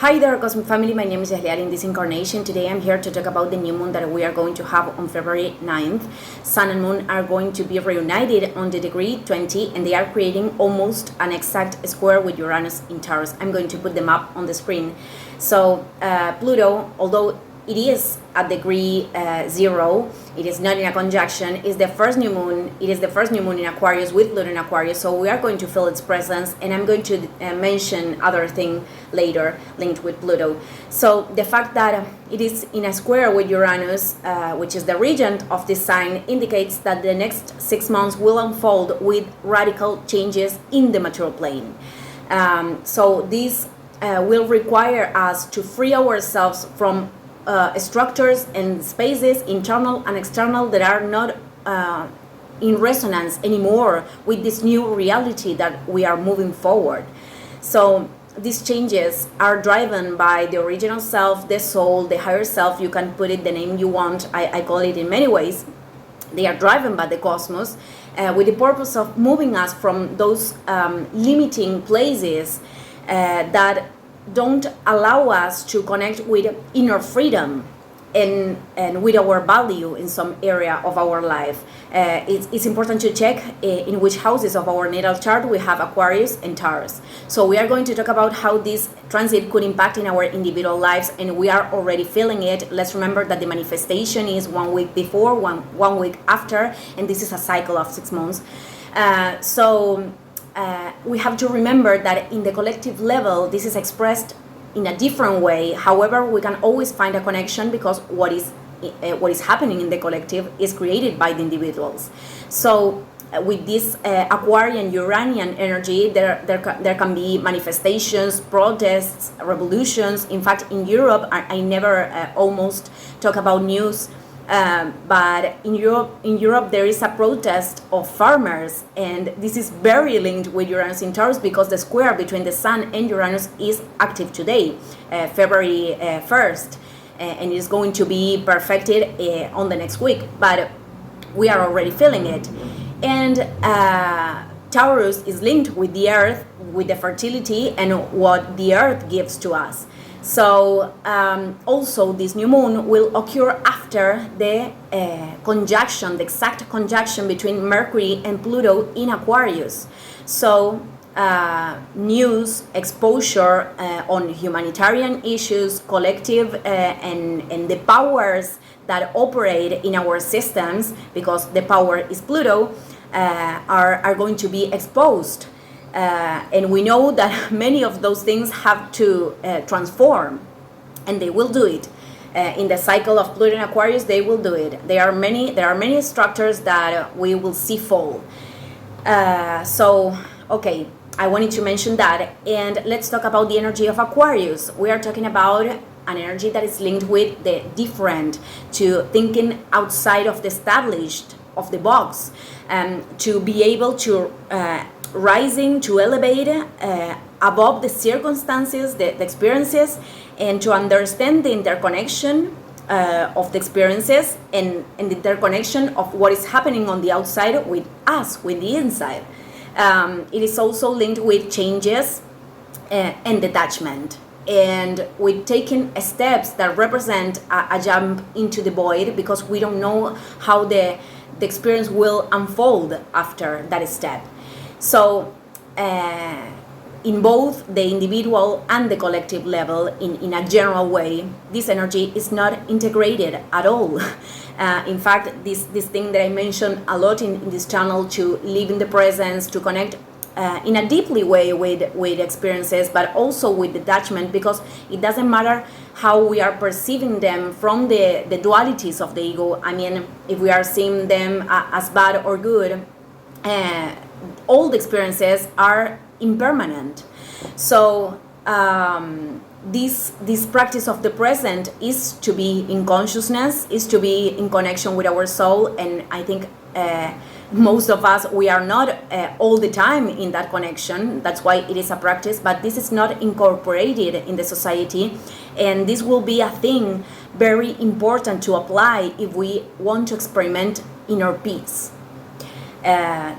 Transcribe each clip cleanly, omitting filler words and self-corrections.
Hi there, Cosmic Family. My name is Eliar in this incarnation. Today I'm here to talk about the new moon that we are going to have on February 9th. Sun and moon are going to be reunited on the degree 20 and they are creating almost an exact square with Uranus in Taurus. I'm going to put them up on the screen. So Pluto, although it is at degree 0, it is not in a conjunction, is the first new moon. It is the first new moon in Aquarius with Pluto in Aquarius, so we are going to feel its presence, and I'm going to mention other thing later linked with Pluto. So the fact that it is in a square with Uranus, which is the regent of this sign, indicates that the next 6 months will unfold with radical changes in the material plane. So this will require us to free ourselves from structures and spaces, internal and external, that are not in resonance anymore with this new reality that we are moving forward. So these changes are driven by the original self, the soul, the higher self. You can put it the name you want. I call it in many ways. They are driven by the cosmos with the purpose of moving us from those limiting places that don't allow us to connect with inner freedom and with our value in some area of our life. It's important to check in which houses of our natal chart we have Aquarius and Taurus. So we are going to talk about how this transit could impact in our individual lives, and we are already feeling it. Let's remember that the manifestation is 1 week before, one week after, and this is a cycle of 6 months. We have to remember that in the collective level, this is expressed in a different way. However, we can always find a connection because what is happening in the collective is created by the individuals. So with this Aquarian Uranian energy, there can be manifestations, protests, revolutions. In fact, in Europe, I never almost talk about news. But in Europe there is a protest of farmers, and this is very linked with Uranus in Taurus because the square between the Sun and Uranus is active today, February 1st, and it is going to be perfected on the next week, but we are already feeling it. And Taurus is linked with the earth, with the fertility and what the earth gives to us. So also this new moon will occur after the conjunction, the exact conjunction between Mercury and Pluto in Aquarius. So news, exposure on humanitarian issues, collective and the powers that operate in our systems, because the power is Pluto, are going to be exposed. And we know that many of those things have to transform, and they will do it. In the cycle of Pluto and Aquarius, they will do it. There are many structures that we will see fall. So, okay, I wanted to mention that. And let's talk about the energy of Aquarius. We are talking about an energy that is linked with the different, to thinking outside of the established, of the box, to be able to rising, to elevate above the circumstances, the experiences, and to understand the interconnection of the experiences and the interconnection of what is happening on the outside with us, with the inside. It is also linked with changes and detachment, and with taking steps that represent a jump into the void, because we don't know how the experience will unfold after that step. So in both the individual and the collective level, in a general way, this energy is not integrated at all. In fact, this thing that I mentioned a lot in this channel, to live in the presence, to connect in a deeply way with experiences, but also with detachment, because it doesn't matter how we are perceiving them from the dualities of the ego. I mean, if we are seeing them as bad or good, all the experiences are impermanent. So this practice of the present is to be in consciousness, is to be in connection with our soul, and I think most of us, we are not all the time in that connection. That's why it is a practice, but this is not incorporated in the society, and this will be a thing very important to apply if we want to experiment inner peace.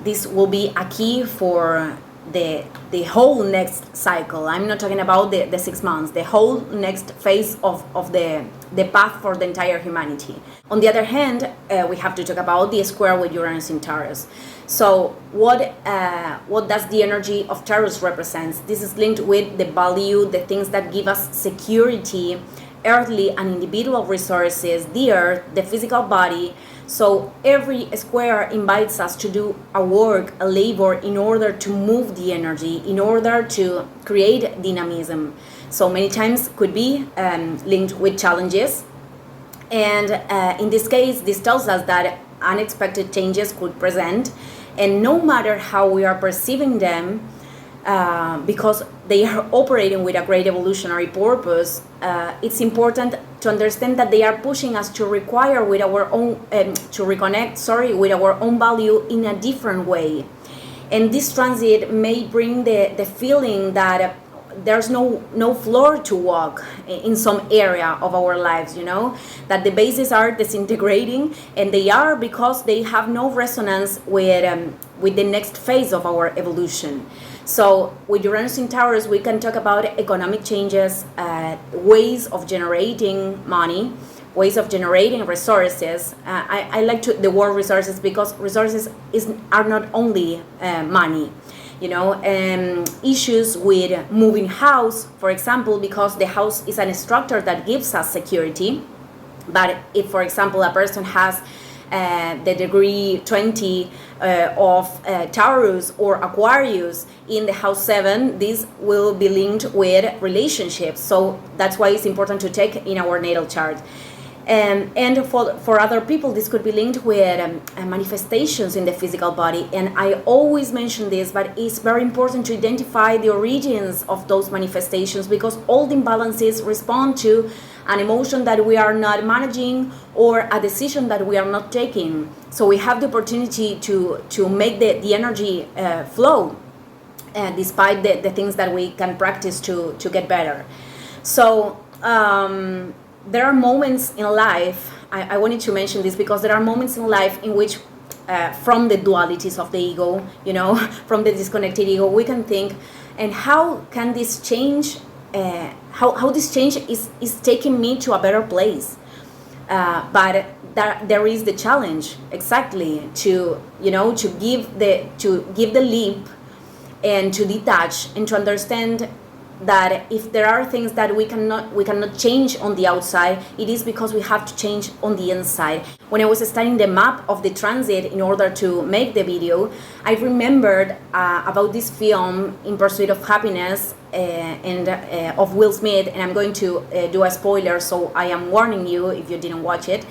This will be a key for the whole next cycle. I'm not talking about the 6 months, the whole next phase of the path for the entire humanity. On the other hand, we have to talk about the square with Uranus in Taurus. So what does the energy of Taurus represents? This is linked with the value, the things that give us security, earthly and individual resources, the earth, the physical body. So every square invites us to do a work, a labor, in order to move the energy, in order to create dynamism. So many times could be linked with challenges. And in this case, this tells us that unexpected changes could present. And no matter how we are perceiving them, because they are operating with a great evolutionary purpose, it's important to understand that they are pushing us to require with our own, to reconnect, with our own value in a different way. And this transit may bring the feeling that there's no floor to walk in some area of our lives, that the bases are disintegrating, and they are because they have no resonance with the next phase of our evolution. So with Uranus in Taurus, we can talk about economic changes, ways of generating money, ways of generating resources. I like the word resources because resources are not only money. Issues with moving house, for example, because the house is a structure that gives us security. But if, for example, a person has the degree 20 of Taurus or Aquarius in the house 7, this will be linked with relationships. So that's why it's important to take in our natal chart. And for other people, this could be linked with manifestations in the physical body. And I always mention this, but it's very important to identify the origins of those manifestations, because all the imbalances respond to an emotion that we are not managing or a decision that we are not taking. So we have the opportunity to make the energy flow, despite the things that we can practice to get better. So there are moments in life, I wanted to mention this because there are moments in life in which from the dualities of the ego, from the disconnected ego, we can think, and how can this change, how this change is taking me to a better place. But there is the challenge, exactly, to give the leap and to detach and to understand that if there are things that we cannot change on the outside, it is because we have to change on the inside. When I was studying the map of the transit in order to make the video, I remembered about this film, In Pursuit of Happiness, and of Will Smith, and I'm going to do a spoiler, so I am warning you if you didn't watch it.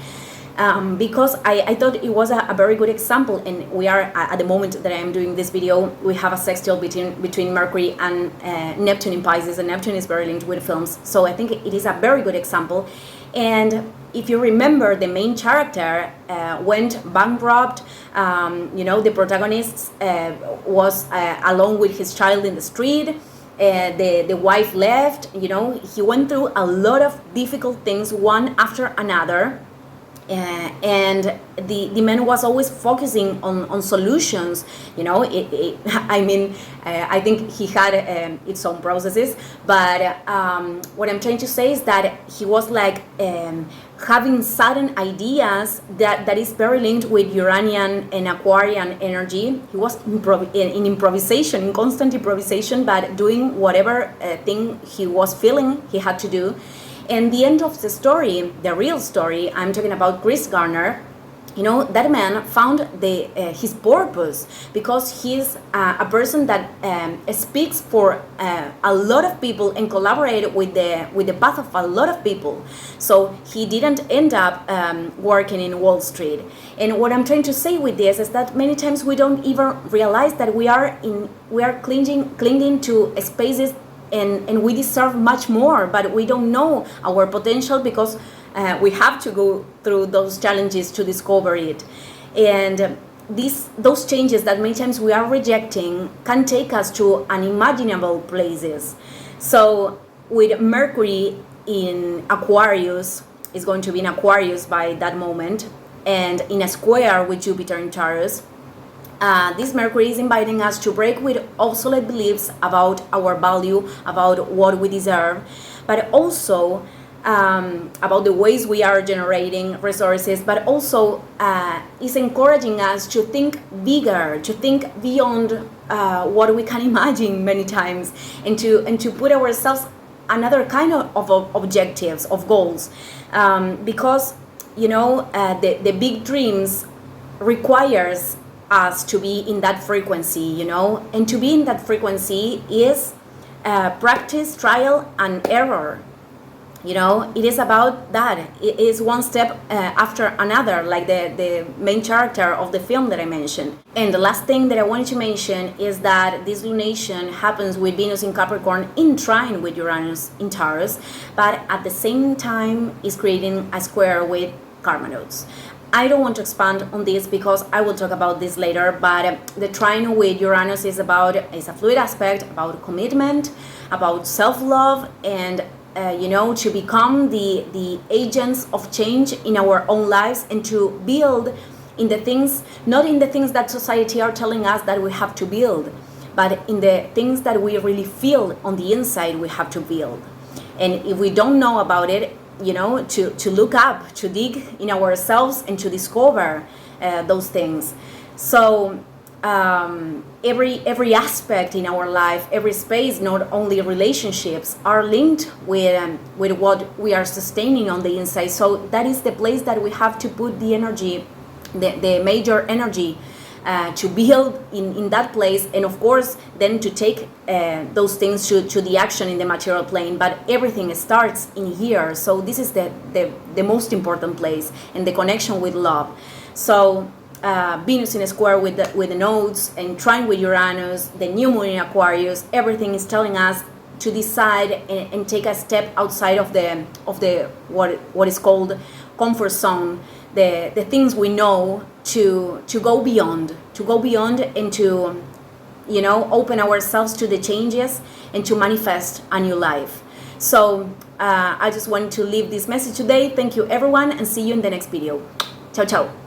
Because I thought it was a very good example, and we are at the moment that I am doing this video, we have a sextile between Mercury and Neptune in Pisces, and Neptune is very linked with films, so I think it is a very good example. And if you remember, the main character went bankrupt. The protagonist was alone with his child in the street. The wife left. He went through a lot of difficult things, one after another. And the man was always focusing on solutions. I think he had its own processes, but what I'm trying to say is that he was like having sudden ideas that is very linked with Uranian and Aquarian energy. He was in improvisation, in constant improvisation, but doing whatever thing he was feeling he had to do. And the end of the story, the real story, I'm talking about Chris Garner. That man found his purpose, because he's a person that speaks for a lot of people and collaborated with the path of a lot of people. So he didn't end up working in Wall Street. And what I'm trying to say with this is that many times we don't even realize that we are clinging to spaces. And we deserve much more, but we don't know our potential because we have to go through those challenges to discover it. And those changes that many times we are rejecting can take us to unimaginable places. So with Mercury in Aquarius, is going to be in Aquarius by that moment, and in a square with Jupiter in Taurus, this Mercury is inviting us to break with obsolete beliefs about our value, about what we deserve, but also about the ways we are generating resources, but also is encouraging us to think bigger, to think beyond what we can imagine many times, and to put ourselves another kind of objectives, of goals, because the big dreams requires us to be in that frequency, and to be in that frequency is practice, trial and error. It is about that. It is one step after another, like the main character of the film that I mentioned. And the last thing that I wanted to mention is that this lunation happens with Venus in Capricorn in trine with Uranus in Taurus, but at the same time is creating a square with karma nodes. I don't want to expand on this because I will talk about this later, but the trine with Uranus is a fluid aspect, about commitment, about self-love, and to become the agents of change in our own lives, and to build in the things, not in the things that society are telling us that we have to build, but in the things that we really feel on the inside we have to build. And if we don't know about it, to look up, to dig in ourselves and to discover those things. So every aspect in our life, every space, not only relationships, are linked with what we are sustaining on the inside. So that is the place that we have to put the energy, the major energy, to build in that place, and of course then to take those things to the action in the material plane. But everything starts in here, so this is the most important place, and the connection with love. So Venus in a square with the nodes, and trine with Uranus, the new moon in Aquarius, everything is telling us to decide and take a step outside of the what is called comfort zone, the things we know, to go beyond, and to open ourselves to the changes and to manifest a new life. So I just wanted to leave this message today. Thank you everyone, and see you in the next video. Ciao ciao.